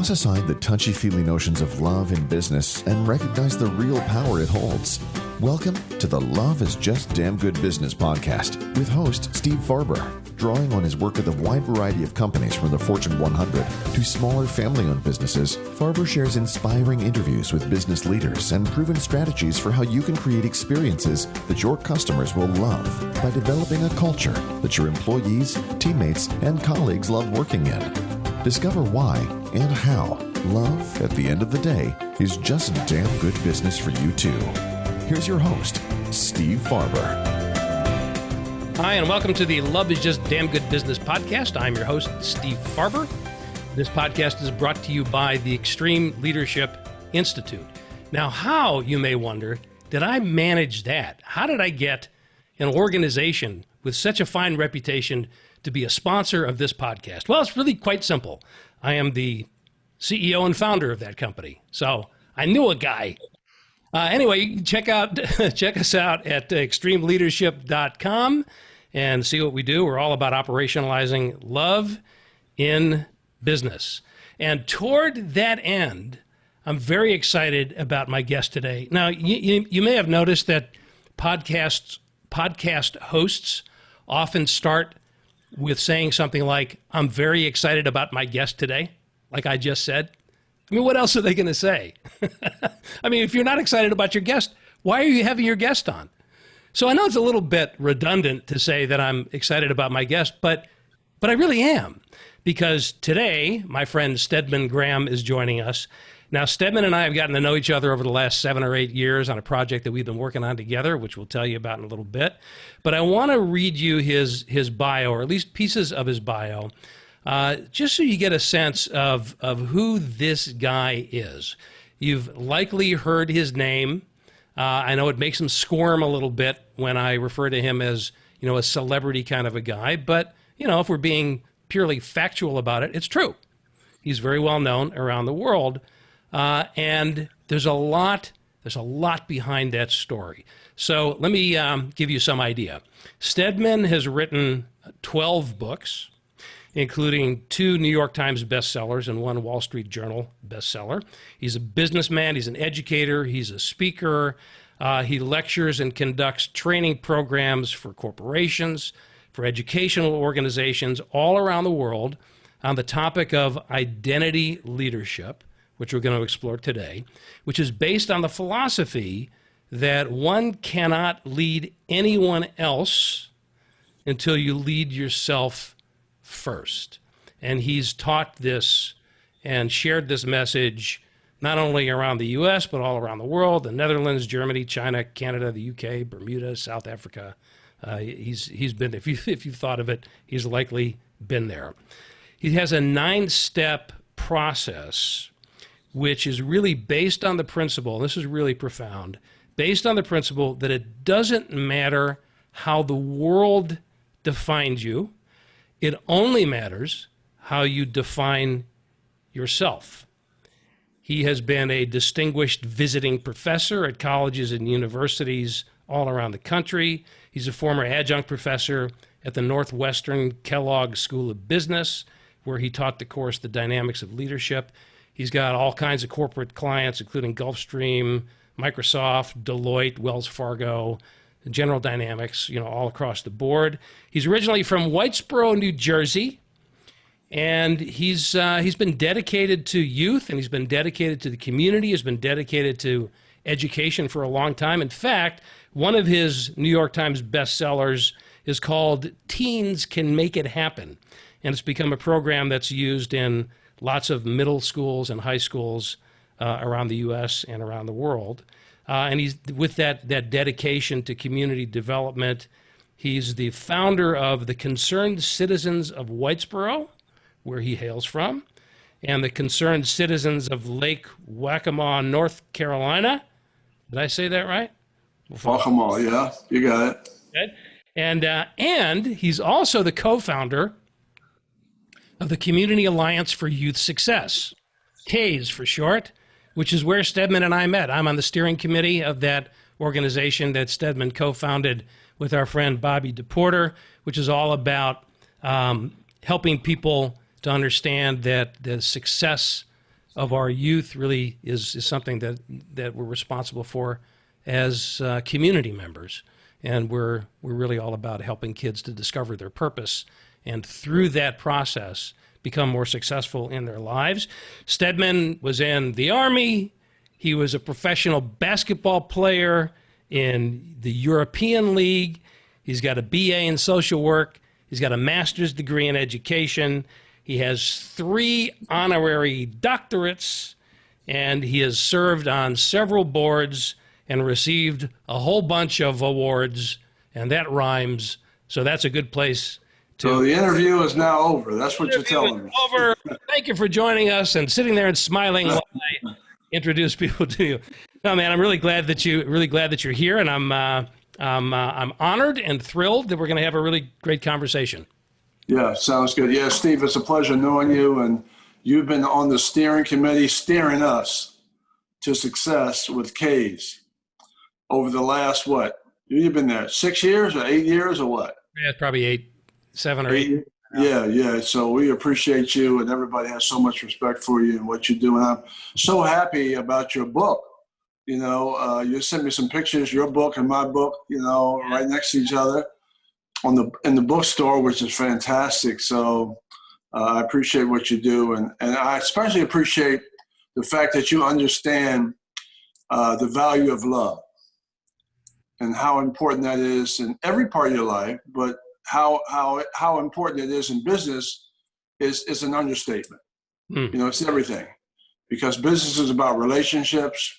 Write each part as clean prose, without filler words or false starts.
Toss aside the touchy-feely notions of love in business and recognize the real power it holds. Welcome to the Love is Just Damn Good Business podcast with host Steve Farber. Drawing on his work with a wide variety of companies from the Fortune 100 to smaller family-owned businesses, Farber shares inspiring interviews with business leaders and proven strategies for how you can create experiences that your customers will love by developing a culture that your employees, teammates, and colleagues love working in. Discover why and how love, at the end of the day, is just damn good business for you too. Here's your host, Steve Farber. Hi, and welcome to the Love is Just Damn Good Business podcast. I'm your host, Steve Farber. This podcast is brought to you by the Extreme Leadership Institute. Now, how, you may wonder, did I manage that? How did I get an organization with such a fine reputation to be a sponsor of this podcast? Well, it's really quite simple. I am the CEO and founder of that company, so I knew a guy. Anyway, you can check us out at extremeleadership.com and see what we do. We're all about operationalizing love in business. And toward that end, I'm very excited about my guest today. Now, you may have noticed that podcast hosts often start with saying something like, I'm very excited about my guest today, like I just said. I mean, what else are they going to say? I mean, if you're not excited about your guest, why are you having your guest on? So I know it's a little bit redundant to say that I'm excited about my guest, but I really am. Because today, my friend Stedman Graham is joining us. Now, Stedman and I have gotten to know each other over the last 7 or 8 years on a project that we've been working on together, which we'll tell you about in a little bit. But I want to read you his bio, or at least pieces of his bio, just so you get a sense of who this guy is. You've likely heard his name. I know it makes him squirm a little bit when I refer to him as, a celebrity kind of a guy. But, if we're being purely factual about it, it's true. He's very well known around the world. And there's a lot behind that story. So let me give you some idea. Stedman has written 12 books, including 2 New York Times bestsellers and 1 Wall Street Journal bestseller. He's a businessman, he's an educator, he's a speaker. He lectures and conducts training programs for corporations, for educational organizations all around the world on the topic of identity leadership, which we're going to explore today, which is based on the philosophy that one cannot lead anyone else until you lead yourself first. And he's taught this and shared this message not only around the U.S., but all around the world, the Netherlands, Germany, China, Canada, the U.K., Bermuda, South Africa. He's been, if you've thought of it, he's likely been there. He has a 9-step process, which is really based on the principle, this is really profound, based on the principle that it doesn't matter how the world defines you. It only matters how you define yourself. He has been a distinguished visiting professor at colleges and universities all around the country. He's a former adjunct professor at the Northwestern Kellogg School of Business, where he taught the course, The Dynamics of Leadership. He's got all kinds of corporate clients, including Gulfstream, Microsoft, Deloitte, Wells Fargo, General Dynamics, all across the board. He's originally from Whitesboro, New Jersey, and he's been dedicated to youth, and he's been dedicated to the community, he's been dedicated to education for a long time. In fact, one of his New York Times bestsellers is called Teens Can Make It Happen, and it's become a program that's used in lots of middle schools and high schools around the U.S. and around the world. And he's with that dedication to community development. He's the founder of the Concerned Citizens of Whitesboro, where he hails from, and the Concerned Citizens of Lake Waccamaw, North Carolina. Did I say that right? Waccamaw, yeah, you got it. Okay. And he's also the co-founder of the Community Alliance for Youth Success, CAYS for short, which is where Stedman and I met. I'm on the steering committee of that organization that Stedman co-founded with our friend Bobby DePorter, which is all about helping people to understand that the success of our youth really is something that we're responsible for as community members. And we're really all about helping kids to discover their purpose and through that process become more successful in their lives. Stedman was in the Army. He was a professional basketball player in the European League. He's got a BA in social work. He's got a master's degree in education. He has 3 honorary doctorates, and he has served on several boards and received a whole bunch of awards, and that rhymes. So that's a good place to... So the interview is now over. That's what you're telling me. Over. Thank you for joining us and sitting there and smiling while I introduce people to you. No, man, I'm really glad that you're here, and I'm honored and thrilled that we're going to have a really great conversation. Yeah, sounds good. Yeah, Steve, it's a pleasure knowing you, and you've been on the steering committee steering us to success with K's over the last, what? You've been there 6 years or 8 years or what? Yeah, it's probably 7 or 8. Yeah. So we appreciate you, and everybody has so much respect for you and what you do. And I'm so happy about your book. You know, you sent me some pictures, your book and my book, right next to each other in the bookstore, which is fantastic. So I appreciate what you do. And I especially appreciate the fact that you understand the value of love and how important that is in every part of your life, but how important it is in business is an understatement. It's everything, because business is about relationships.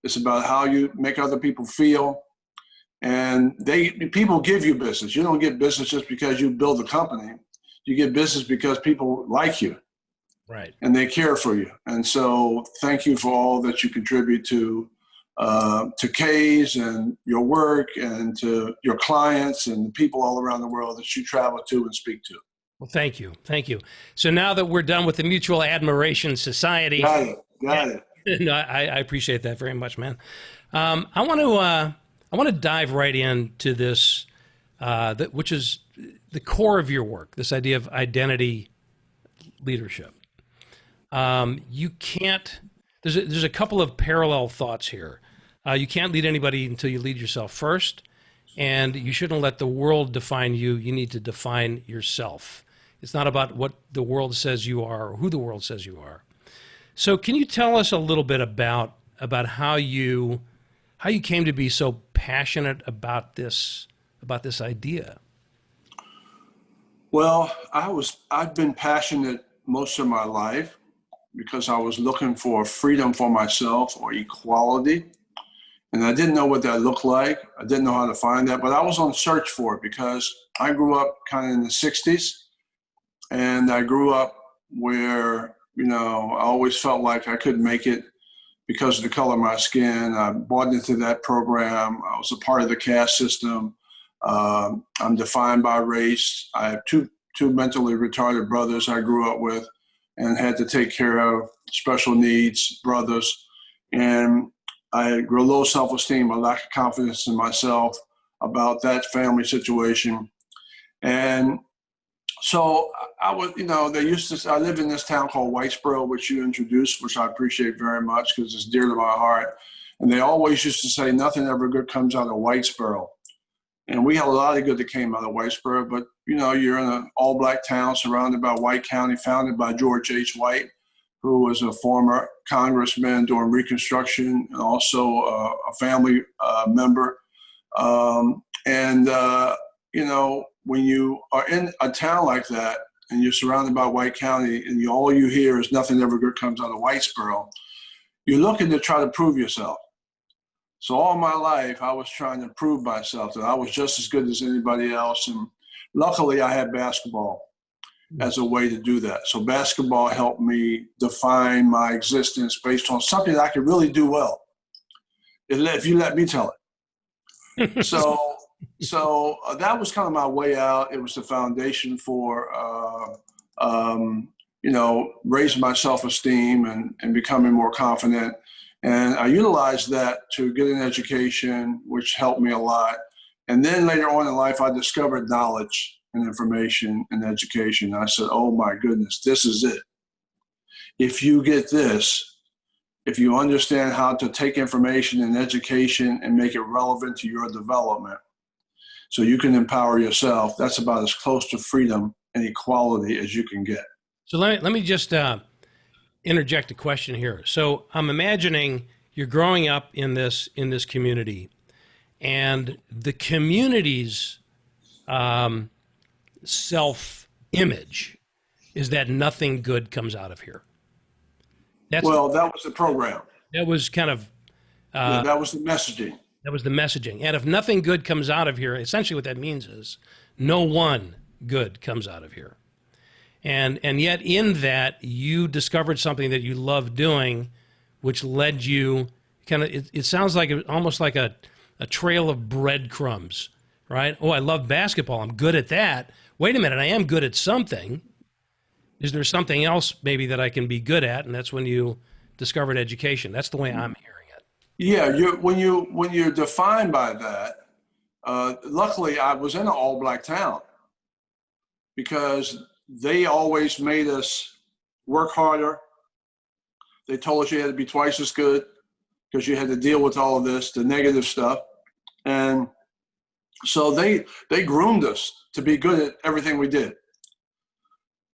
It's about how you make other people feel. And people give you business. You don't get business just because you build a company. You get business because people like you. Right. And they care for you. And so thank you for all that you contribute to K's and your work and to your clients and the people all around the world that you travel to and speak to. Well, thank you. So now that we're done with the Mutual Admiration Society. Got it. No, I appreciate that very much, man. I want to dive right into this, which is the core of your work, this idea of identity leadership. You can't. There's a couple of parallel thoughts here. You can't lead anybody until you lead yourself first, and you shouldn't let the world define you. You need to define yourself. It's not about what the world says you are or who the world says you are. So can you tell us a little bit about how you came to be so passionate about this idea? Well, I've been passionate most of my life because I was looking for freedom for myself or equality. And I didn't know what that looked like. I didn't know how to find that, but I was on search for it because I grew up kind of in the 60s. And I grew up where, I always felt like I couldn't make it because of the color of my skin. I bought into that program. I was a part of the caste system. I'm defined by race. I have two mentally retarded brothers I grew up with and had to take care of, special needs brothers. And I grew low self-esteem, a lack of confidence in myself about that family situation. And so I was, I live in this town called Whitesboro, which you introduced, which I appreciate very much because it's dear to my heart. And they always used to say, nothing ever good comes out of Whitesboro. And we had a lot of good that came out of Whitesboro, but you're in an all black town surrounded by White County, founded by George H. White, who was a former congressman during Reconstruction and also a family member. When you are in a town like that and you're surrounded by White County and all you hear is nothing ever good comes out of Whitesboro, you're looking to try to prove yourself. So all my life, I was trying to prove myself that I was just as good as anybody else. And luckily, I had basketball as a way to do that. So basketball helped me define my existence based on something that I could really do well, if you let me tell it. So that was kind of my way out. It was the foundation for, raising my self-esteem and becoming more confident. And I utilized that to get an education, which helped me a lot. And then later on in life, I discovered knowledge and information and education. I said, oh my goodness, this is it. if you get this, if you understand how to take information and education and make it relevant to your development so you can empower yourself, that's about as close to freedom and equality as you can get. So let me just interject a question here. So I'm imagining you're growing up in this community, and the community's self-image is that nothing good comes out of here. That was the program. That was kind of that was the messaging. That was the messaging. And if nothing good comes out of here, essentially what that means is no one good comes out of here. And yet in that, you discovered something that you loved doing, which led you kind of, it sounds like almost like a trail of breadcrumbs, right? Oh, I love basketball. I'm good at that. Wait a minute, I am good at something. Is there something else maybe that I can be good at? And that's when you discovered education. That's the way I'm hearing it. Yeah, when you're defined by that, luckily I was in an all-black town because they always made us work harder. They told us you had to be twice as good because you had to deal with all of this, the negative stuff. And so they groomed us to be good at everything we did.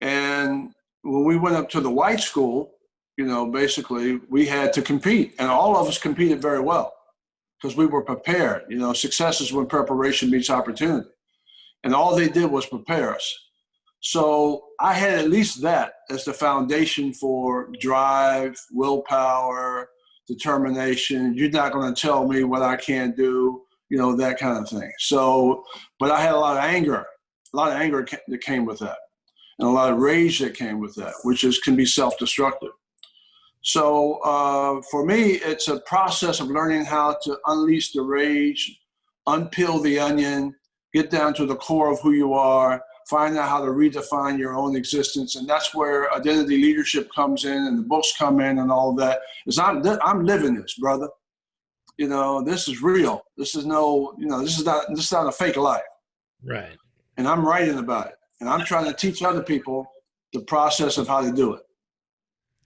And when we went up to the white school, basically we had to compete, and all of us competed very well because we were prepared. Success is when preparation meets opportunity. And all they did was prepare us. So I had at least that as the foundation for drive, willpower, determination. You're not going to tell me what I can't do, that kind of thing. So, but I had a lot of anger that came with that, and a lot of rage that came with that, which can be self-destructive. So for me, it's a process of learning how to unleash the rage, unpeel the onion, get down to the core of who you are, find out how to redefine your own existence. And that's where identity leadership comes in and the books come in and all of that. I'm living this, brother. This is real. This is this is not a fake life. Right. And I'm writing about it. And I'm trying to teach other people the process of how to do it.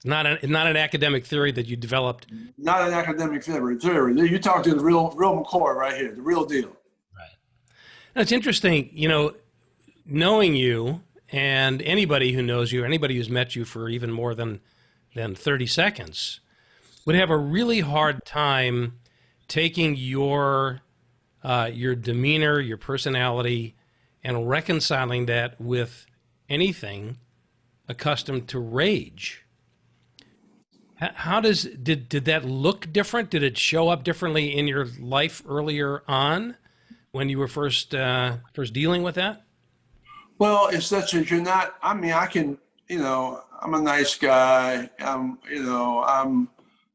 Not an academic theory that you developed. Not an academic theory. You talk to the real McCoy right here, the real deal. Right. Now, it's interesting, knowing you, and anybody who knows you, anybody who's met you for even more than 30 seconds, would have a really hard time taking your demeanor, your personality, and reconciling that with anything accustomed to rage. How did that look different? Did it show up differently in your life earlier on when you were first dealing with that? Well, it's such as you're not. I mean, I can. I'm a nice guy. I know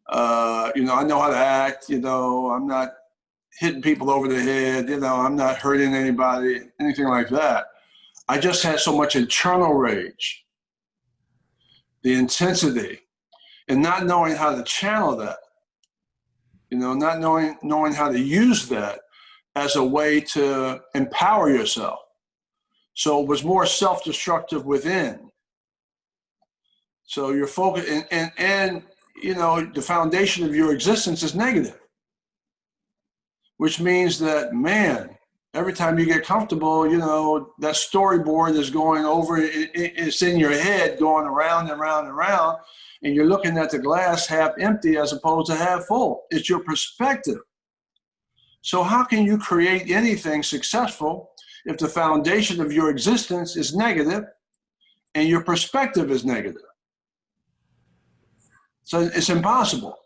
how to act. I'm not hitting people over the head. I'm not hurting anybody, anything like that. I just had so much internal rage, the intensity, and not knowing how to channel that. Not knowing how to use that as a way to empower yourself. So it was more self-destructive within. So your focus and the foundation of your existence is negative, which means that, man, every time you get comfortable, that storyboard is going over, it's in your head going around and around and around, and you're looking at the glass half empty as opposed to half full. It's your perspective. So how can you create anything successful if the foundation of your existence is negative and your perspective is negative? So it's impossible.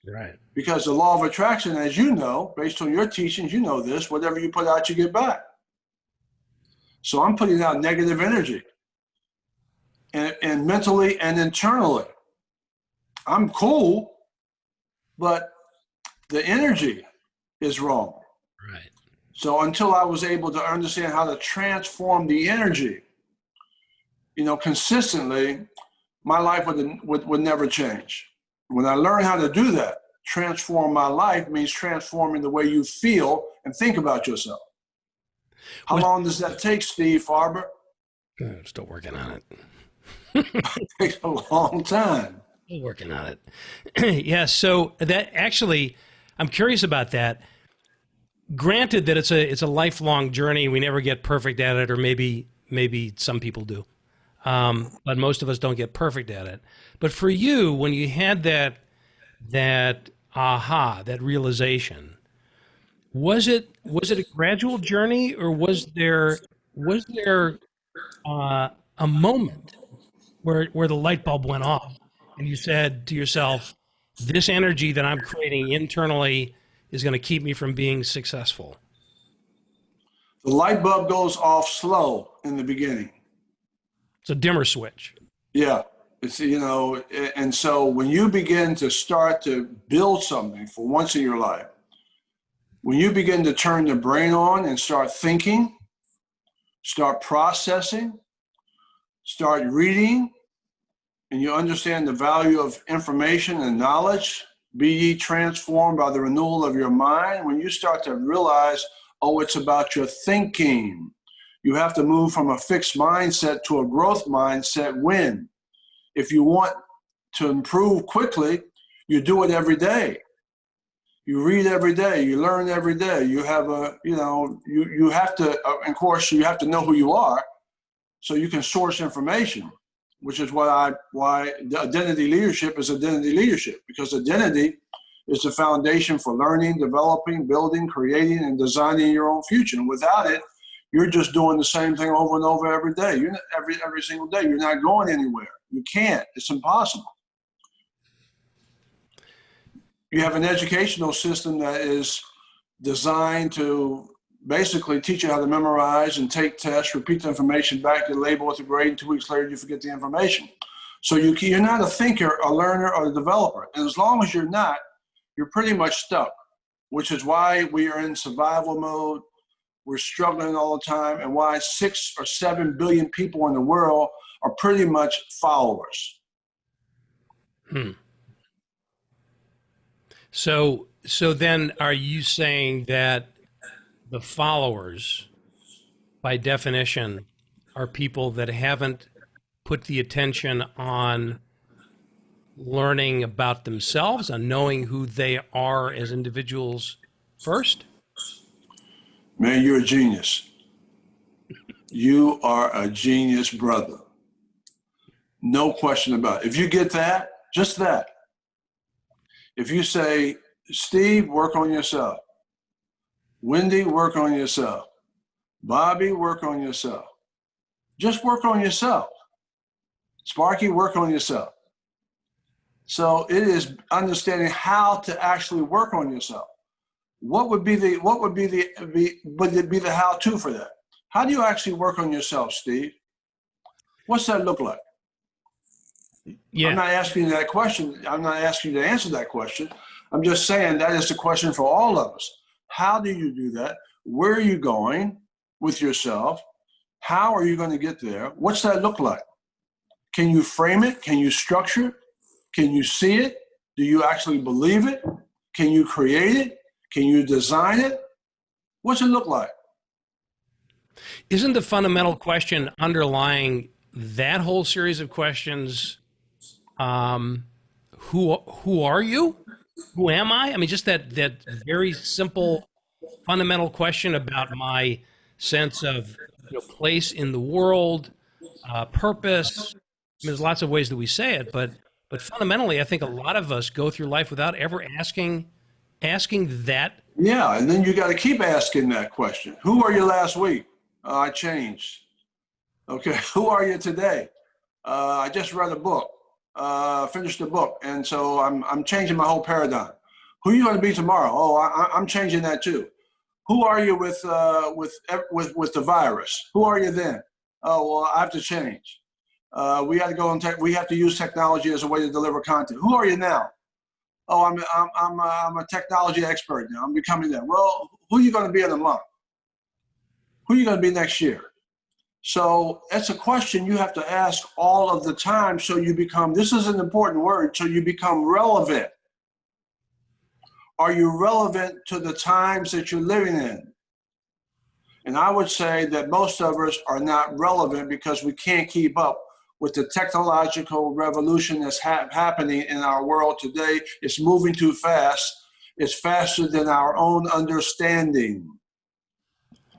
Right. Because the law of attraction, as you know, based on your teachings, this, whatever you put out, you get back. So I'm putting out negative energy and mentally and internally. I'm cool, but the energy is wrong. Right. So until I was able to understand how to transform the energy, consistently, my life would never change. When I learned how to do that, transform my life means transforming the way you feel and think about yourself. How long does that take, Steve Farber? I'm still working on it. It takes a long time. Still working on it. Yeah. So that actually, I'm curious about that. Granted that it's a lifelong journey. We never get perfect at it, or maybe some people do. But most of us don't get perfect at it. But for you, when you had that aha, that realization, was it a gradual journey, or was there a moment where the light bulb went off and you said to yourself, "This energy that I'm creating internally is going to keep me from being successful"? The light bulb goes off slow in the beginning. It's a dimmer switch. Yeah. It's, and so when you begin to start to build something for once in your life, when you begin to turn the brain on and start thinking, start processing, start reading, and you understand the value of information and knowledge, be ye transformed by the renewal of your mind. When you start to realize, oh, it's about your thinking. You have to move from a fixed mindset to a growth mindset. When? If you want to improve quickly, you do it every day. You read every day, you learn every day. You have you have to, of course, you have to know who you are so you can source information, which is why the identity leadership is identity leadership, because identity is the foundation for learning, developing, building, creating, and designing your own future. And without it, you're just doing the same thing over and over every day. You're not, every single day. You're not going anywhere. You can't. It's impossible. You have an educational system that is designed to basically teach you how to memorize and take tests, repeat the information back, you label with a grade, and 2 weeks later you forget the information. So you're not a thinker, a learner, or a developer. And as long as you're not, you're pretty much stuck, which is why we are in survival mode. We're struggling all the time, and why 6 or 7 billion people in the world are pretty much followers. So then are you saying that the followers, by definition, are people that haven't put the attention on learning about themselves, on knowing who they are as individuals first? Man, you're a genius. You are a genius, brother. No question about it. If you get that, just that. If you say, Steve, work on yourself. Wendy, work on yourself. Bobby, work on yourself. Just work on yourself. Sparky, work on yourself. So it is understanding how to actually work on yourself. What would be the how-to for that? How do you actually work on yourself, Steve? What's that look like? Yeah. I'm not asking you that question. I'm not asking you to answer that question. I'm just saying that is the question for all of us. How do you do that? Where are you going with yourself? How are you going to get there? What's that look like? Can you frame it? Can you structure it? Can you see it? Do you actually believe it? Can you create it? Can you design it? What's it look like? Isn't the fundamental question underlying that whole series of questions, who are you? Who am I? I mean, just that very simple, fundamental question about my sense of place in the world, purpose. I mean, there's lots of ways that we say it, but fundamentally, I think a lot of us go through life without ever asking that. Yeah, and then you got to keep asking that question. Who are you last week? I changed. Okay, who are you today? I just read a book, finished a book, and so I'm changing my whole paradigm. Who are you going to be tomorrow? Oh, I'm changing that too. Who are you with the virus? Who are you then? Oh, well, I have to change. We have to go and we have to use technology as a way to deliver content. Who are you now? Oh, I'm a technology expert now. I'm becoming that. Well, who are you going to be in a month? Who are you going to be next year? So that's a question you have to ask all of the time. So you become, this is an important word, so you become relevant. Are you relevant to the times that you're living in? And I would say that most of us are not relevant because we can't keep up with the technological revolution that's happening in our world today. It's moving too fast. It's faster than our own understanding.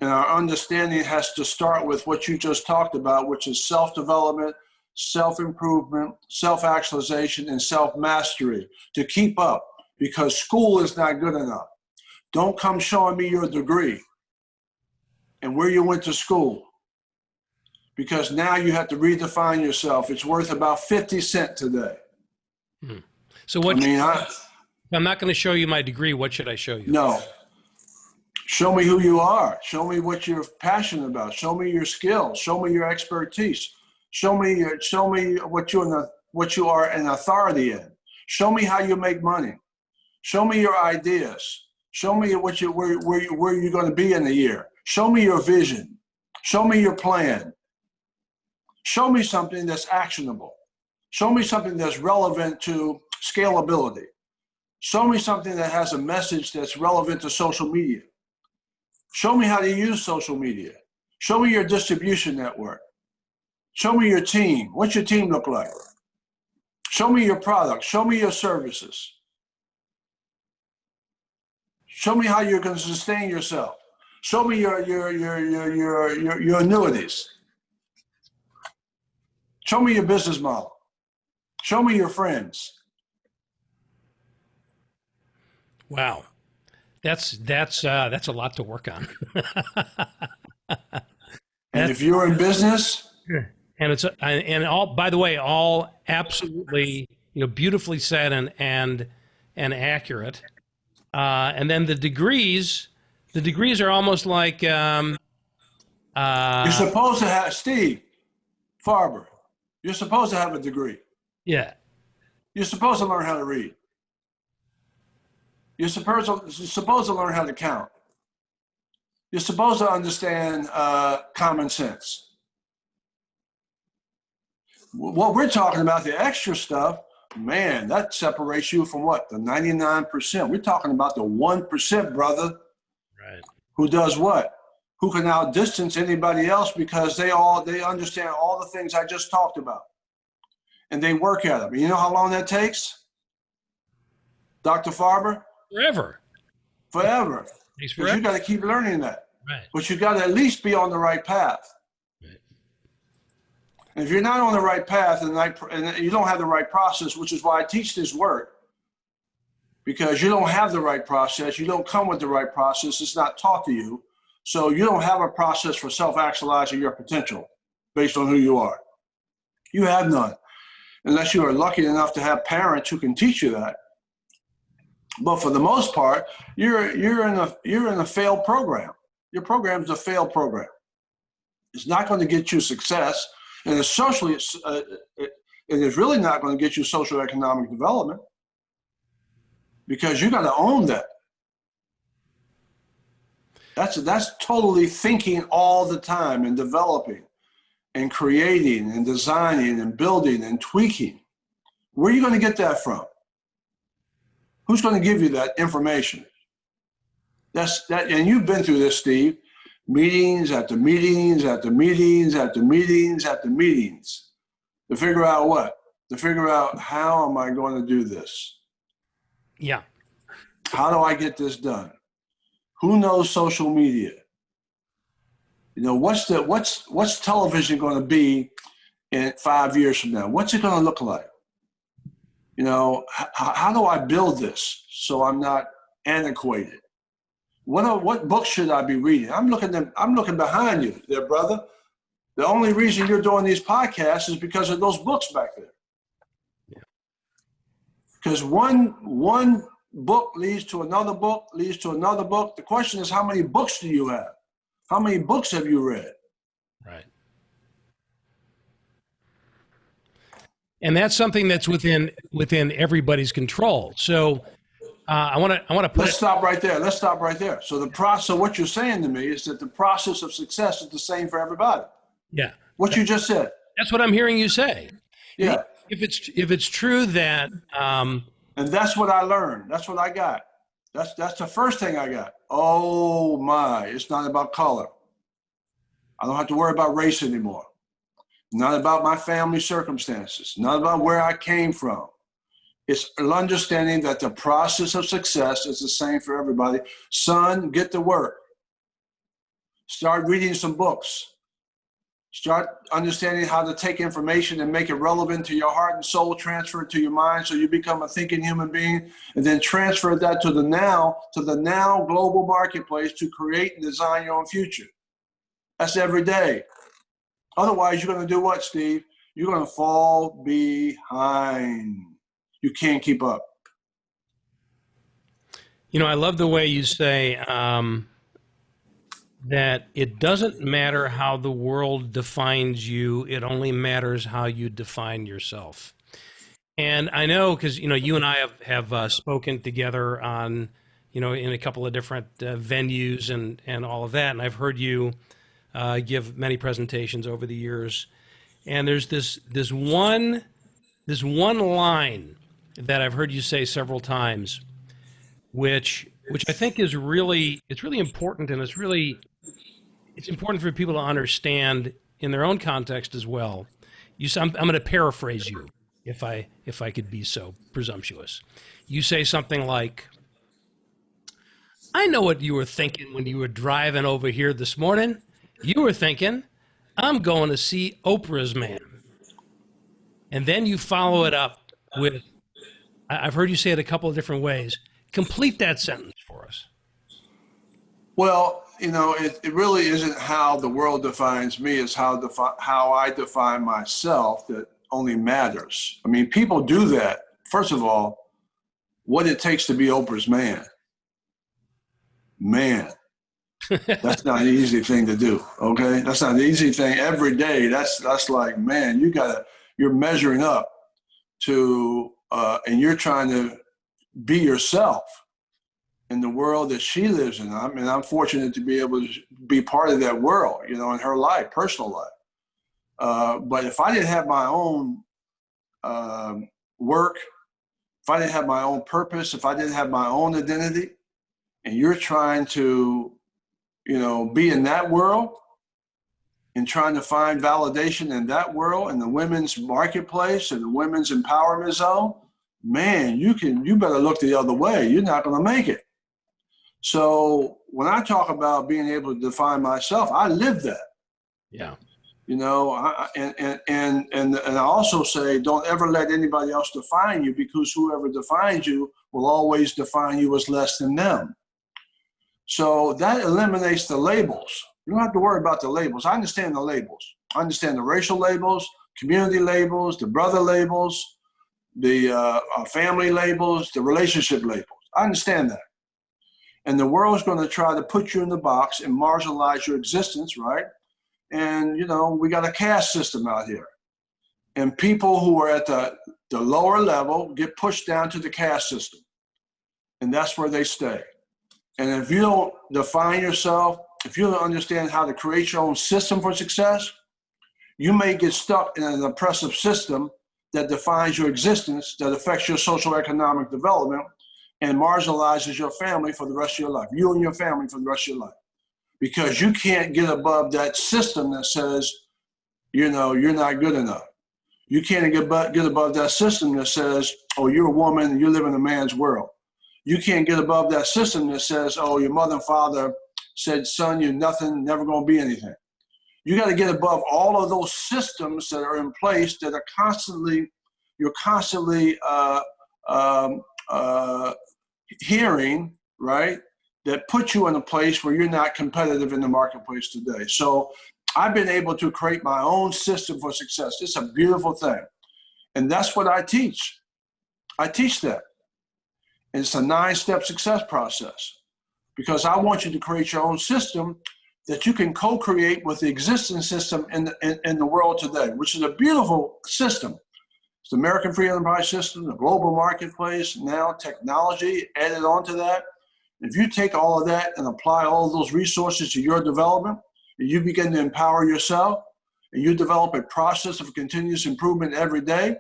And our understanding has to start with what you just talked about, which is self-development, self-improvement, self-actualization, and self-mastery to keep up, because school is not good enough. Don't come showing me your degree and where you went to school, because now you have to redefine yourself. It's worth about 50 cents today. So what? I'm not going to show you my degree. What should I show you? No. Show me who you are. Show me what you're passionate about. Show me your skills. Show me your expertise. Show me what you are an authority in. Show me how you make money. Show me your ideas. Show me where you're going to be in a year. Show me your vision. Show me your plan. Show me something that's actionable. Show me something that's relevant to scalability. Show me something that has a message that's relevant to social media. Show me how to use social media. Show me your distribution network. Show me your team. What's your team look like? Show me your product. Show me your services. Show me how you're going to sustain yourself. Show me your annuities. Show me your business model. Show me your friends. Wow. That's a lot to work on. And if you're in business, and all, by the way, all absolutely, beautifully said and accurate. And then the degrees are almost like you're supposed to have, Steve Farber, you're supposed to have a degree. Yeah. You're supposed to learn how to read. You're supposed to learn how to count. You're supposed to understand common sense. What we're talking about, the extra stuff, man, that separates you from what? The 99%. We're talking about the 1%, brother. Right. Who does what? Who can outdistance anybody else because they understand all the things I just talked about. And they work at them. You know how long that takes? Dr. Farber? Forever. Forever. Because you got to keep learning that. Right. But you got to at least be on the right path. Right. And if you're not on the right path and you don't have the right process, which is why I teach this work, because you don't have the right process, you don't come with the right process, it's not taught to you. So you don't have a process for self-actualizing your potential based on who you are. You have none, unless you are lucky enough to have parents who can teach you that. But for the most part, you're in a failed program. Your program is a failed program. It's not going to get you success, and it's socially, it is really not going to get you social economic development, because you got to own that. That's totally thinking all the time and developing and creating and designing and building and tweaking. Where are you going to get that from? Who's going to give you that information? And you've been through this, Steve. Meetings after meetings after meetings after meetings after meetings. To figure out what? To figure out, how am I going to do this? Yeah. How do I get this done? Who knows social media? What's television going to be in 5 years from now? What's it going to look like? How do I build this so I'm not antiquated? What books should I be reading? I'm looking behind you there, brother. The only reason you're doing these podcasts is because of those books back there. Yeah. Because one book leads to another book, leads to another book. The question is, how many books do you have? How many books have you read? Right. And that's something that's within everybody's control. So I want to put. Let's stop right there. So the process. So what you're saying to me is that the process of success is the same for everybody. Yeah. What you just said. That's what I'm hearing you say. Yeah. If it's true that. And that's what I learned. That's what I got. That's the first thing I got. Oh my! It's not about color. I don't have to worry about race anymore. not about my family circumstances, not about where I came from. It's understanding that the process of success is the same for everybody. Son, get to work. Start reading some books. Start understanding how to take information and make it relevant to your heart and soul, transfer it to your mind so you become a thinking human being, and then transfer that to the now global marketplace to create and design your own future. That's every day. Otherwise, you're going to do what, Steve? You're going to fall behind. You can't keep up. You know, I love the way you say that it doesn't matter how the world defines you, it only matters how you define yourself. And I know because, you know, you and I have spoken together on, you know, in a couple of different venues and all of that. And I've heard you give many presentations over the years. And there's this one line that I've heard you say several times, which I think is really important, and it's important for people to understand in their own context as well. I'm going to paraphrase you, if I could be so presumptuous. You say something like, "I know what you were thinking when you were driving over here this morning. You were thinking, I'm going to see Oprah's man." And then you follow it up with, I've heard you say it a couple of different ways. Complete that sentence for us. Well, you know, it really isn't how the world defines me, it's how I define myself that only matters. I mean, people do that. First of all, what it takes to be Oprah's man. Man, that's not an easy thing to do, okay? That's not an easy thing every day. That's like, man, you're measuring up to, and you're trying to be yourself in the world that she lives in. I mean, I'm fortunate to be able to be part of that world, you know, in her life, personal life. But if I didn't have my own work, if I didn't have my own purpose, if I didn't have my own identity, and you're trying to, you know, be in that world and trying to find validation in that world, in the women's marketplace and the women's empowerment zone, man, you better look the other way. You're not going to make it. So when I talk about being able to define myself, I live that. Yeah. You know, and I also say, don't ever let anybody else define you, because whoever defines you will always define you as less than them. So that eliminates the labels. You don't have to worry about the labels. I understand the labels. I understand the racial labels, community labels, the brother labels, the family labels, the relationship labels. I understand that. And the world's going to try to put you in the box and marginalize your existence, right? And, you know, we got a caste system out here. And people who are at the lower level get pushed down to the caste system. And that's where they stay. And if you don't define yourself, if you don't understand how to create your own system for success, you may get stuck in an oppressive system that defines your existence, that affects your social economic development, and marginalizes your family for the rest of your life, you and your family for the rest of your life. Because you can't get above that system that says, you know, you're not good enough. You can't get above that system that says, oh, you're a woman and you live in a man's world. You can't get above that system that says, oh, your mother and father said, son, you're nothing, never going to be anything. You got to get above all of those systems that are in place that are you're constantly hearing, right, that put you in a place where you're not competitive in the marketplace today. So I've been able to create my own system for success. It's a beautiful thing. And that's what I teach. I teach that. And it's a 9-step success process, because I want you to create your own system that you can co-create with the existing system in the world today, which is a beautiful system. It's the American Free Enterprise System, the global marketplace, now technology added onto that. If you take all of that and apply all of those resources to your development, and you begin to empower yourself, and you develop a process of continuous improvement every day,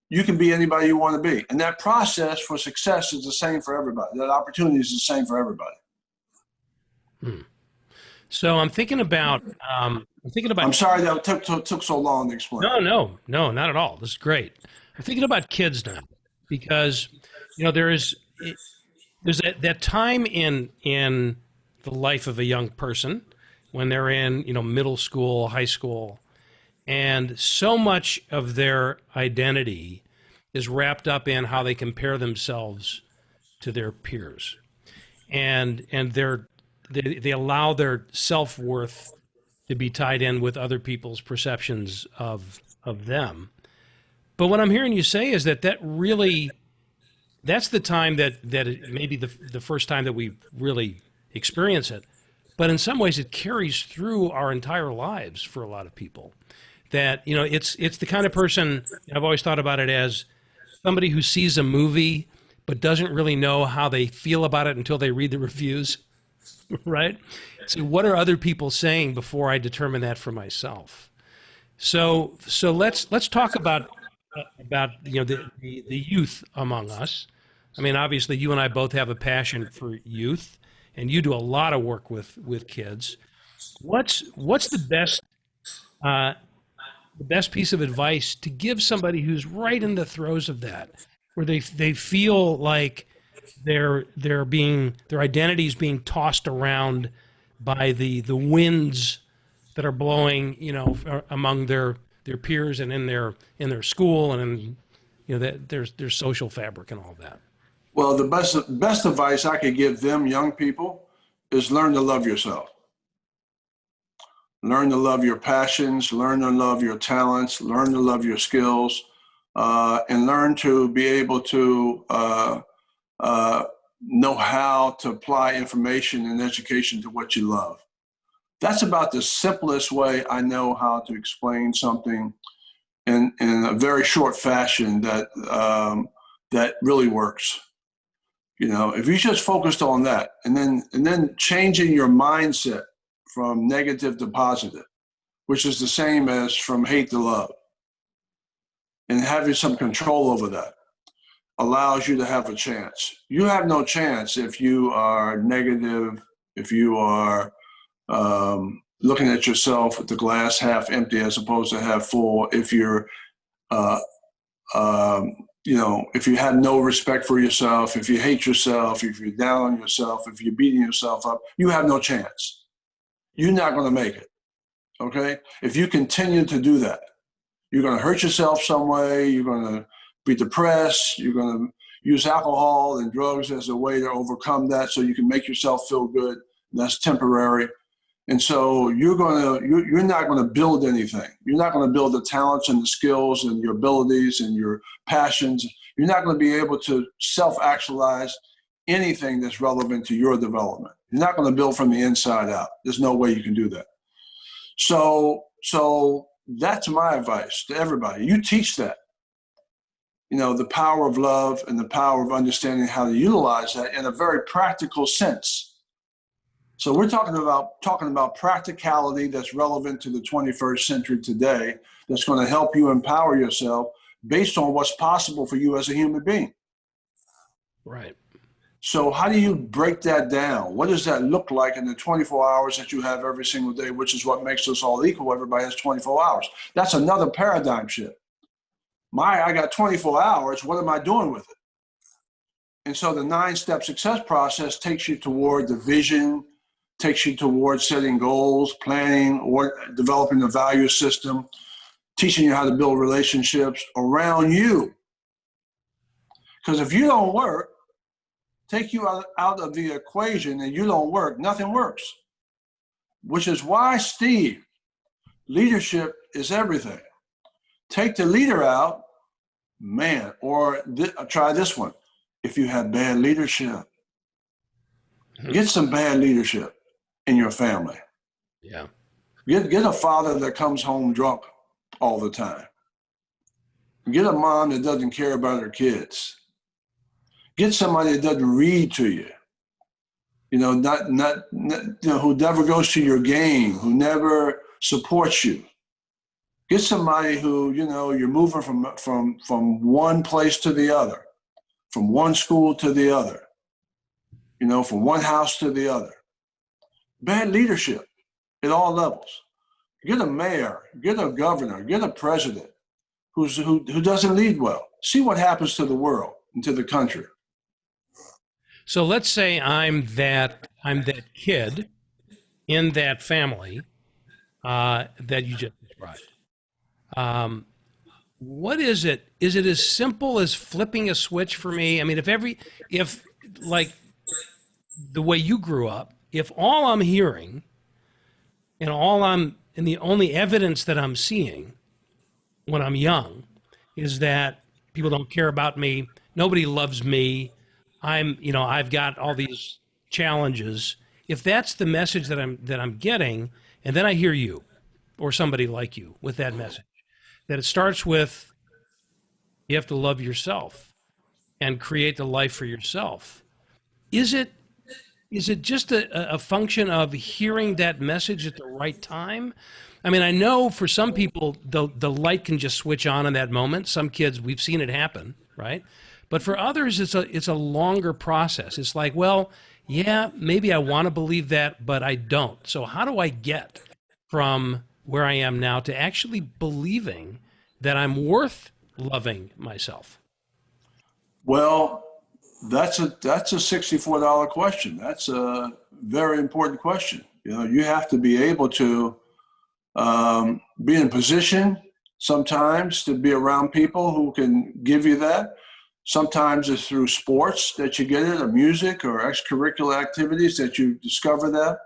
you can be anybody you want to be. And that process for success is the same for everybody. That opportunity is the same for everybody. So I'm thinking about, I'm sorry that took so long to explain. no, not at all. This is great. I'm thinking about kids now because, there's that time in the life of a young person when they're in, middle school, high school, and so much of their identity is wrapped up in how they compare themselves to their peers, and they allow their self-worth to be tied in with other people's perceptions of them. But what I'm hearing you say is that that's the time that it may be the first time that we really experience it. But in some ways, it carries through our entire lives for a lot of people. That it's the kind of person I've always thought about it as somebody who sees a movie but doesn't really know how they feel about it until they read the reviews, right? So what are other people saying before I determine that for myself? So let's talk about the youth among us. I mean, obviously, you and I both have a passion for youth, and you do a lot of work with kids. What's the best piece of advice to give somebody who's right in the throes of that, where they feel like their identity is being tossed around by the winds that are blowing, among their peers and in their school and that their social fabric and all that. Well, the best advice I could give them young people is learn to love yourself. Learn to love your passions, learn to love your talents, learn to love your skills, and learn to be able to know how to apply information and education to what you love. That's about the simplest way I know how to explain something in a very short fashion that really works. If you just focused on that and then changing your mindset from negative to positive, which is the same as from hate to love, and having some control over that allows you to have a chance. You have no chance if you are negative, if you are looking at yourself with the glass half empty as opposed to half full, if you're if you have no respect for yourself, if you hate yourself, if you're down on yourself, if you're beating yourself up, you have no chance. You're not going to make it, okay? If you continue to do that, you're going to hurt yourself some way, you're going to be depressed, you're going to use alcohol and drugs as a way to overcome that so you can make yourself feel good. That's temporary. And so you're not going to build anything. You're not going to build the talents and the skills and your abilities and your passions. You're not going to be able to self-actualize anything that's relevant to your development. You're not going to build from the inside out. There's no way you can do that. So that's my advice to everybody. You teach that. The power of love and the power of understanding how to utilize that in a very practical sense. So we're talking about practicality that's relevant to the 21st century today, that's going to help you empower yourself based on what's possible for you as a human being. Right. So how do you break that down? What does that look like in the 24 hours that you have every single day, which is what makes us all equal? Everybody has 24 hours. That's another paradigm shift. I got 24 hours. What am I doing with it? And so the 9-step success process takes you toward the vision, takes you towards setting goals, planning, or developing a value system, teaching you how to build relationships around you. Because if you don't work, take you out of the equation and you don't work, nothing works. Which is why, Steve, leadership is everything. Take the leader out, man, or try this one. If you have bad leadership, get some bad leadership in your family. Yeah. Get a father that comes home drunk all the time. Get a mom that doesn't care about her kids. Get somebody that doesn't read to you. Who never goes to your game, who never supports you. Get somebody who, you're moving from one place to the other, from one school to the other, from one house to the other. Bad leadership. at all levels. Get a mayor, get a governor, get a president who doesn't lead well. See what happens to the world and to the country. So let's say I'm that kid in that family that you just described. What is it? Is it as simple as flipping a switch for me? I mean, if like the way you grew up, if all I'm hearing and the only evidence that I'm seeing when I'm young is that people don't care about me, nobody loves me, I've got all these challenges. If that's the message that I'm getting, and then I hear you or somebody like you with that message, that it starts with you have to love yourself and create the life for yourself. Is it just a function of hearing that message at the right time? I mean, I know for some people, the light can just switch on in that moment. Some kids, we've seen it happen, right? But for others, it's a longer process. It's like, well, yeah, maybe I want to believe that, but I don't. So how do I get from where I am now to actually believing that I'm worth loving myself? Well, that's a $64 question. That's a very important question. You have to be able to be in position sometimes to be around people who can give you that. Sometimes it's through sports that you get it, or music, or extracurricular activities that you discover that.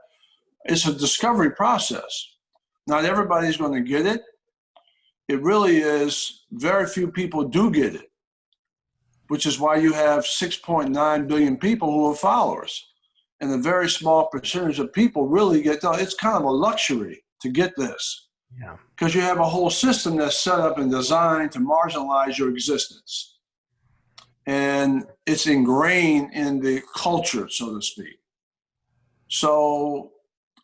It's a discovery process. Not everybody's going to get it. It really is, very few people do get it, which is why you have 6.9 billion people who are followers. And a very small percentage of people really get done. It's kind of a luxury to get this. Yeah. Because you have a whole system that's set up and designed to marginalize your existence. And it's ingrained in the culture, so to speak. So,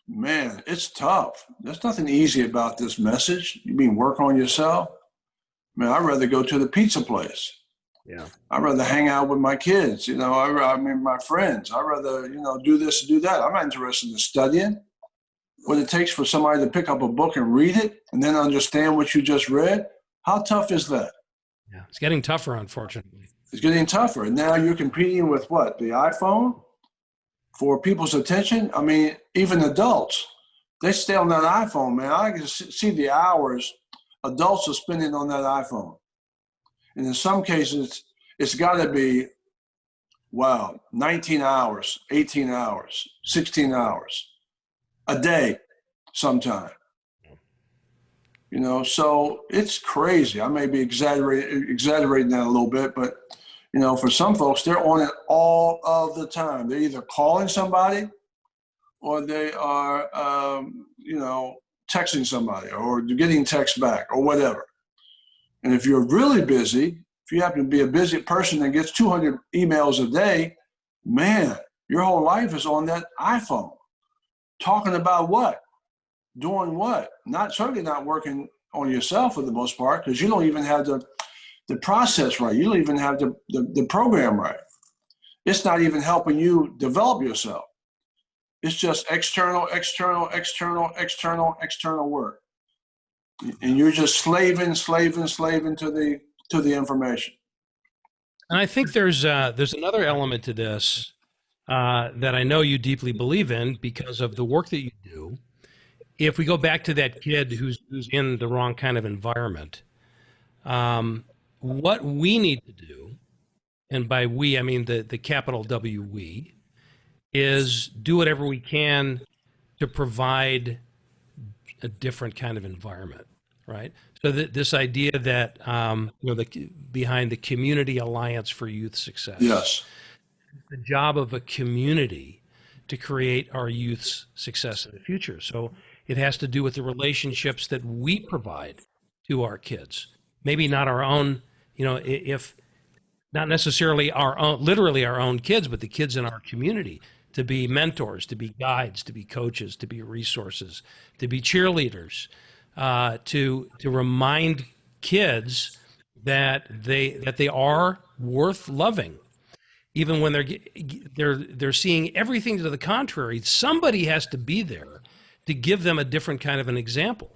man, it's tough. There's nothing easy about this message. You mean work on yourself? Man, I'd rather go to the pizza place. Yeah. I'd rather hang out with my kids, I mean, my friends. I'd rather, do this and do that. I'm not interested in studying. What it takes for somebody to pick up a book and read it and then understand what you just read, how tough is that? Yeah, it's getting tougher, unfortunately. It's getting tougher. And now you're competing with what? The iPhone for people's attention? I mean, even adults, they stay on that iPhone, man. I can see the hours adults are spending on that iPhone. And in some cases, it's got to be, 19 hours, 18 hours, 16 hours a day sometime. So it's crazy. I may be exaggerating that a little bit, but, for some folks, they're on it all of the time. They're either calling somebody or they are, texting somebody or getting text back or whatever. And if you're really busy, if you happen to be a busy person that gets 200 emails a day, man, your whole life is on that iPhone. Talking about what? Doing what? Certainly not working on yourself for the most part, because you don't even have the process right. You don't even have the program right. It's not even helping you develop yourself. It's just external work. And you're just slaving to the information. And I think there's another element to this that I know you deeply believe in because of the work that you do. If we go back to that kid who's in the wrong kind of environment, what we need to do, and by we I mean the capital W we, is do whatever we can to provide a different kind of environment, right? So this idea that behind the Community Alliance for Youth Success, yes, the job of a community to create our youth's success in the future. So it has to do with the relationships that we provide to our kids. Maybe not our own, if not necessarily our own, literally our own kids, but the kids in our community, to be mentors, to be guides, to be coaches, to be resources, to be cheerleaders, to remind kids that they are worth loving, even when they're seeing everything to the contrary. Somebody has to be there to give them a different kind of an example.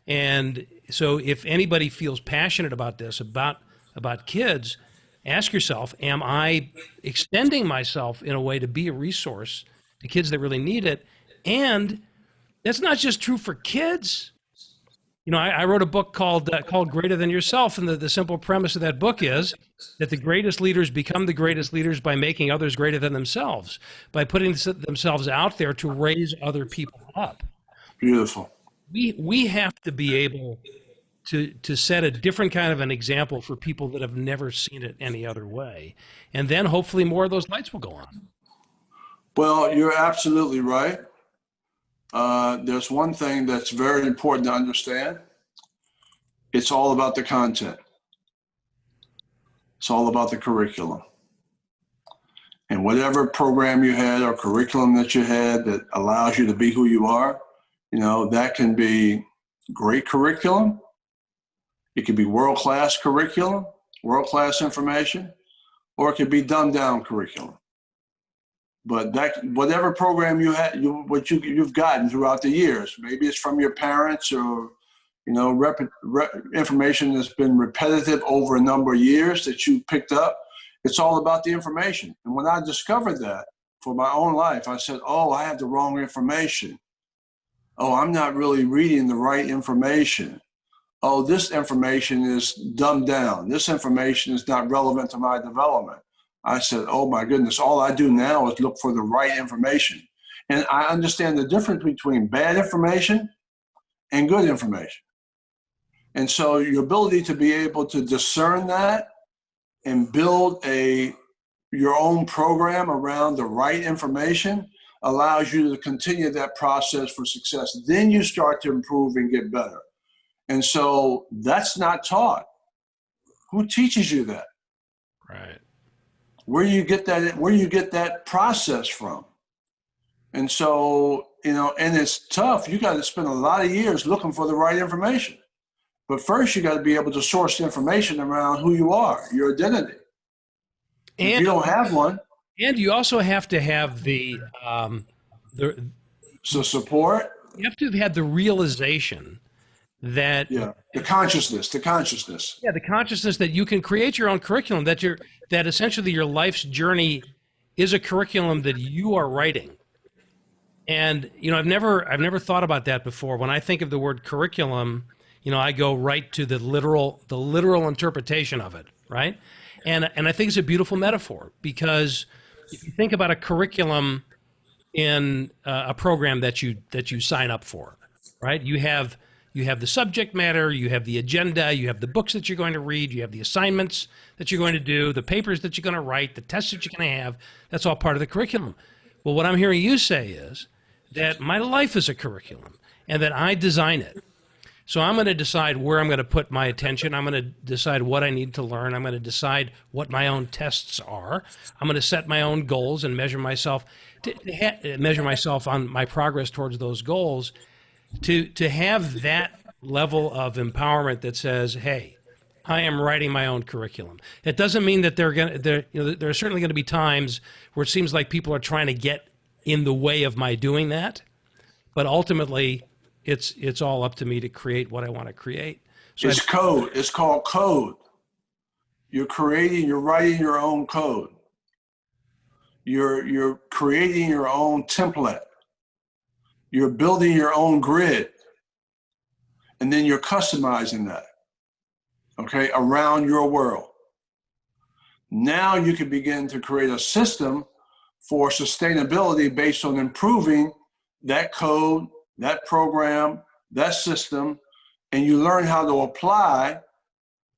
And so if anybody feels passionate about this, about kids, ask yourself, am I extending myself in a way to be a resource to kids that really need it? And that's not just true for kids. You know, I wrote a book called Greater Than Yourself, and the simple premise of that book is that the greatest leaders become the greatest leaders by making others greater than themselves, by putting themselves out there to raise other people up. Beautiful. We have to be able to set a different kind of an example for people that have never seen it any other way. And then hopefully more of those lights will go on. Well, you're absolutely right. There's one thing that's very important to understand. It's all about the content. It's all about the curriculum. And whatever program you had or curriculum that you had that allows you to be who you are, you know, that can be great curriculum. It could be world-class curriculum, world-class information, or it could be dumbed-down curriculum. But that, whatever program you had, you've gotten throughout the years, maybe it's from your parents or, you know, information that's been repetitive over a number of years that you picked up. It's all about the information. And when I discovered that for my own life, I said, oh, I have the wrong information. Oh, I'm not really reading the right information. Oh, this information is dumbed down. This information is not relevant to my development. I said, oh my goodness, all I do now is look for the right information. And I understand the difference between bad information and good information. And so your ability to be able to discern that and build your own program around the right information allows you to continue that process for success. Then you start to improve and get better. And so that's not taught. Who teaches you that? Right. Where do you get that process from? And so, you know, and it's tough. You got to spend a lot of years looking for the right information. But first, you got to be able to source the information around who you are, your identity. And if you don't have one. And you also have to have the support. You have to have had the realization that the consciousness. Yeah, the consciousness that you can create your own curriculum, that essentially your life's journey is a curriculum that you are writing. And you know, I've never thought about that before. When I think of the word curriculum, you know, I go right to the literal interpretation of it, right? And I think it's a beautiful metaphor, because if you think about a curriculum in a program that you sign up for, right? You have the subject matter, you have the agenda, you have the books that you're going to read, you have the assignments that you're going to do, the papers that you're going to write, the tests that you're going to have. That's all part of the curriculum. Well, what I'm hearing you say is that my life is a curriculum and that I design it. So I'm going to decide where I'm going to put my attention. I'm going to decide what I need to learn. I'm going to decide what my own tests are. I'm going to set my own goals and measure myself on my progress towards those goals. To have that level of empowerment that says, "Hey, I am writing my own curriculum." It doesn't mean that there are certainly going to be times where it seems like people are trying to get in the way of my doing that, but ultimately, it's all up to me to create what I want to create. So it's code. It's called code. You're writing your own code. You're creating your own template. You're building your own grid. And then you're customizing that, okay, around your world. Now you can begin to create a system for sustainability based on improving that code, that program, that system, and you learn how to apply,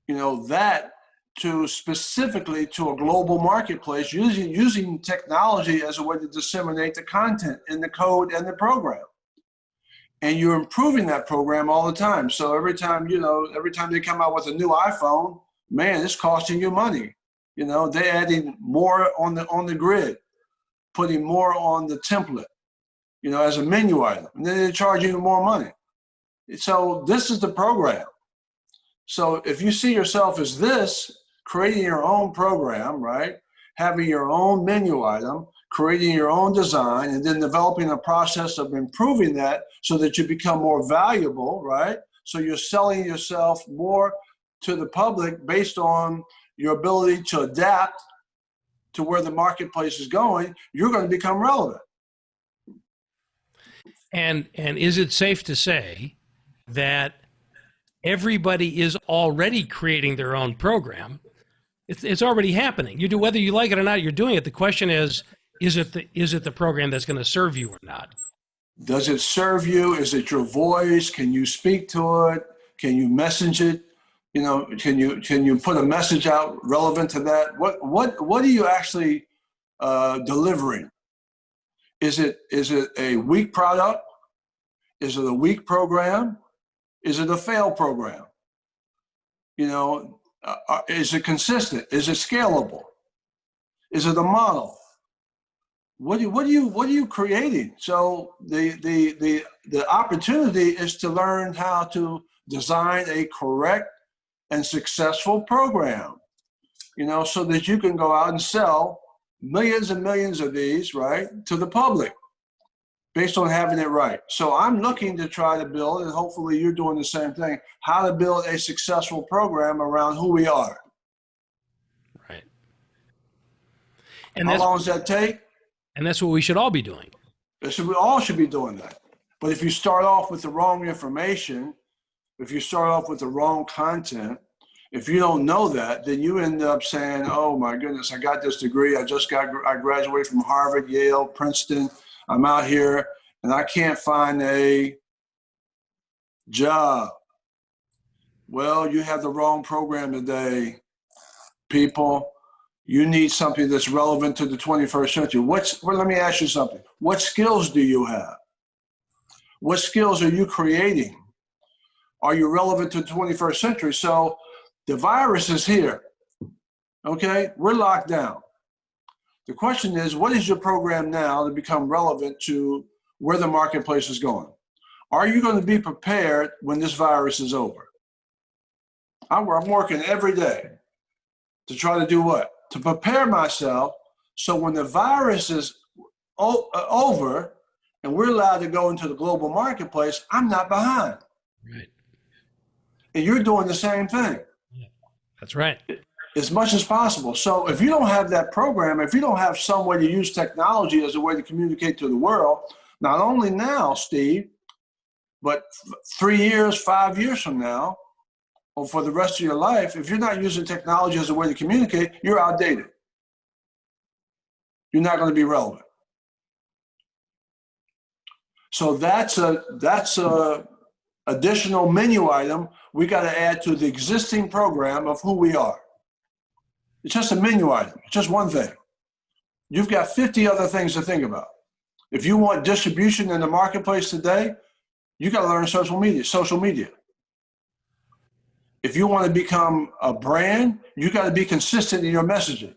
you know, that to specifically to a global marketplace using technology as a way to disseminate the content in the code and the program. And you're improving that program all the time. So every time they come out with a new iPhone, man, it's costing you money. You know, they're adding more on the grid, putting more on the template, you know, as a menu item, and then they're charging you more money. So this is the program. So if you see yourself as this, creating your own program, right? Having your own menu item, creating your own design, and then developing a process of improving that so that you become more valuable, right? So you're selling yourself more to the public based on your ability to adapt to where the marketplace is going. You're going to become relevant. And is it safe to say that everybody is already creating their own program? It's already happening. You do, whether you like it or not, you're doing it. The question is it the program that's going to serve you or not? Does it serve you? Is it your voice? Can you speak to it? Can you message it? You know, can you put a message out relevant to that? What are you actually delivering? Is it a weak product? Is it a weak program? Is it a failed program? You know, is it consistent? Is it scalable? Is it a model? What are you creating? So the opportunity is to learn how to design a correct and successful program, you know, so that you can go out and sell millions and millions of these, right, to the public based on having it right. So I'm looking to try to build, and hopefully you're doing the same thing, how to build a successful program around who we are. Right. And how long does that take? And that's what we should all be doing. We all should be doing that. But if you start off with the wrong information, if you start off with the wrong content, if you don't know that, then you end up saying, oh my goodness, I got this degree. I graduated from Harvard, Yale, Princeton. I'm out here and I can't find a job. Well, you have the wrong program today, people. You need something that's relevant to the 21st century. Let me ask you something. What skills do you have? What skills are you creating? Are you relevant to the 21st century? So the virus is here, okay? We're locked down. The question is, what is your program now to become relevant to where the marketplace is going? Are you going to be prepared when this virus is over? I'm working every day to try to do what? To prepare myself so when the virus is over and we're allowed to go into the global marketplace, I'm not behind. Right. And you're doing the same thing. Yeah, that's right. As much as possible. So if you don't have that program, if you don't have some way to use technology as a way to communicate to the world, not only now, Steve, but 3 years, 5 years from now, or for the rest of your life, if you're not using technology as a way to communicate, you're outdated. You're not going to be relevant. So that's a additional menu item we got to add to the existing program of who we are. It's just a menu item. It's just one thing. You've got 50 other things to think about. If you want distribution in the marketplace today, you got to learn social media. If you want to become a brand, you got to be consistent in your messaging.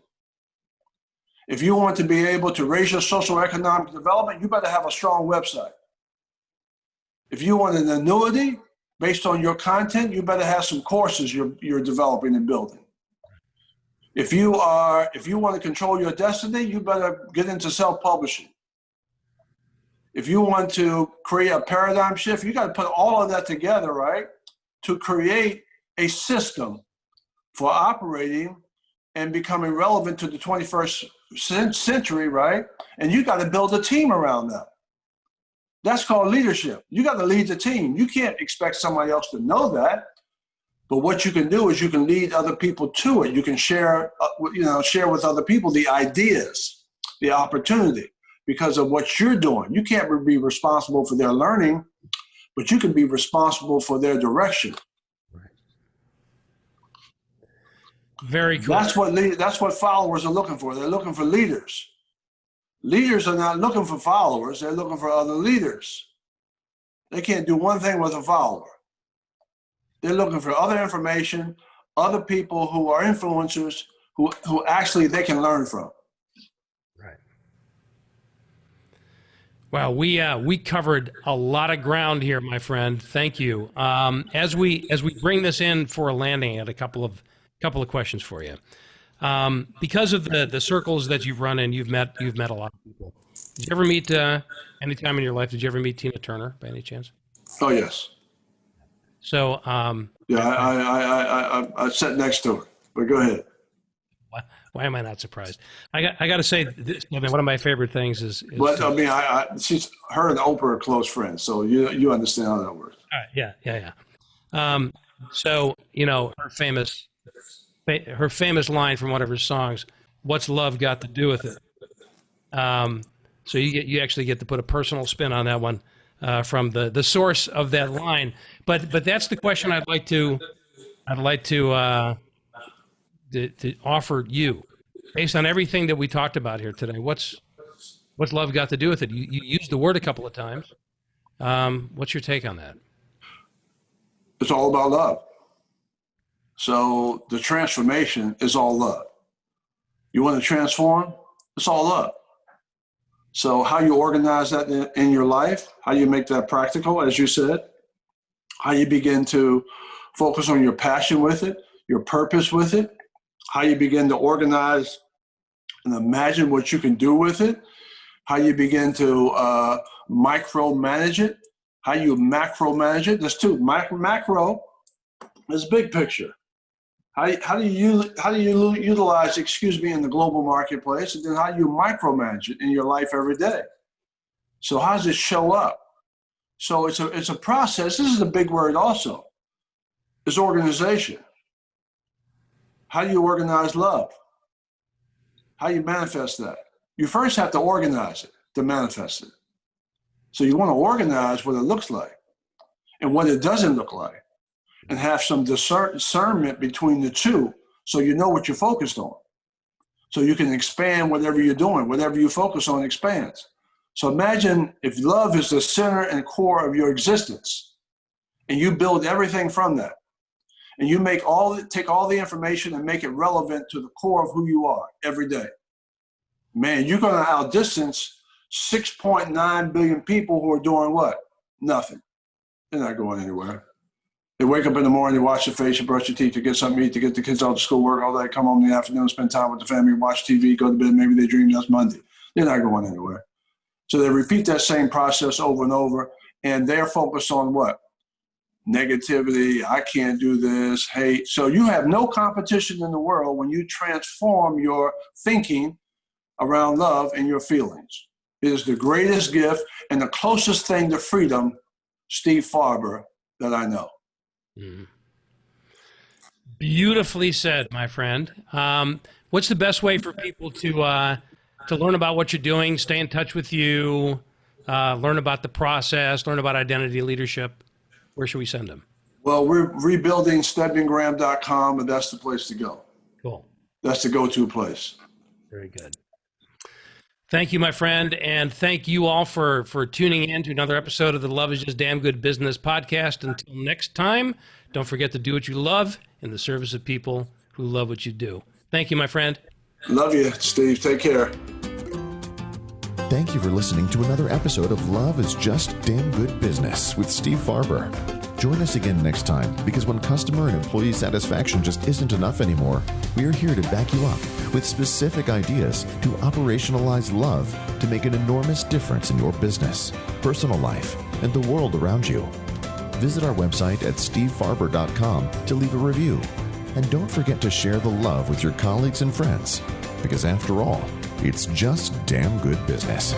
If you want to be able to raise your social economic development, you better have a strong website. If you want an annuity based on your content, you better have some courses you're developing and building. If you want to control your destiny, you better get into self-publishing. If you want to create a paradigm shift, you got to put all of that together, right? To create a system for operating and becoming relevant to the 21st century, right? And you got to build a team around that. That's called leadership. You got to lead the team. You can't expect somebody else to know that. But what you can do is you can lead other people to it. You can share with other people the ideas, the opportunity, because of what you're doing. You can't be responsible for their learning, but you can be responsible for their direction. Very cool. That's what followers are looking for. They're looking for leaders. Leaders are not looking for followers. They're looking for other leaders. They can't do one thing with a follower. They're looking for other information, other people who are influencers who actually they can learn from. Right. Wow, we covered a lot of ground here, my friend. Thank you. As we bring this in for a landing, I had a couple of questions for you. Because of the circles that you've run in, you've met a lot of people. Did you ever meet any time in your life? Did you ever meet Tina Turner by any chance? Oh, yes. So I sat next to her. But go ahead. Why am I not surprised? I got to say, one of my favorite things is But she's her and Oprah are close friends, so you understand how that works. Yeah. So her famous line from one of her songs, "What's love got to do with it?" So you actually get to put a personal spin on that one from the source of that line. But that's the question I'd like to offer you, based on everything that we talked about here today. What's love got to do with it? You used the word a couple of times. What's your take on that? It's all about love. So the transformation is all love. You want to transform? It's all love. So how you organize that in your life, how you make that practical, as you said, how you begin to focus on your passion with it, your purpose with it, how you begin to organize and imagine what you can do with it, how you begin to micromanage it, how you macro-manage it. There's two. Macro is big picture. How do you utilize, in the global marketplace, and then how you micromanage it in your life every day. So how does it show up? So it's a process. This is a big word also. It's organization. How do you organize love? How do you manifest that? You first have to organize it to manifest it. So you want to organize what it looks like and what it doesn't look like, and have some discernment between the two so you know what you're focused on. So you can expand whatever you're doing. Whatever you focus on expands. So imagine if love is the center and core of your existence, and you build everything from that, and you take all the information and make it relevant to the core of who you are every day. Man, you're going to outdistance 6.9 billion people who are doing what? Nothing. They're not going anywhere. They wake up in the morning, they wash their face, you brush your teeth, to get something to eat, to get the kids out to school, work all day, come home in the afternoon, spend time with the family, watch TV, go to bed, maybe they dream that's Monday. They're not going anywhere. So they repeat that same process over and over, and they're focused on what? Negativity, I can't do this, hate. So you have no competition in the world when you transform your thinking around love and your feelings. It is the greatest gift and the closest thing to freedom, Steve Farber, that I know. Mm. Beautifully said, my friend. What's the best way for people to learn about what you're doing, stay in touch with you, learn about the process, learn about identity leadership? Where should we send them? Well, we're rebuilding StedmanGraham.com, and that's the place to go. Cool. That's the go-to place. Very good. Thank you, my friend, and thank you all for tuning in to another episode of the Love is Just Damn Good Business podcast. Until next time, don't forget to do what you love in the service of people who love what you do. Thank you, my friend. Love you, Steve. Take care. Thank you for listening to another episode of Love is Just Damn Good Business with Steve Farber. Join us again next time, because when customer and employee satisfaction just isn't enough anymore, we are here to back you up with specific ideas to operationalize love to make an enormous difference in your business, personal life, and the world around you. Visit our website at stevefarber.com to leave a review. And don't forget to share the love with your colleagues and friends, because after all, it's just damn good business.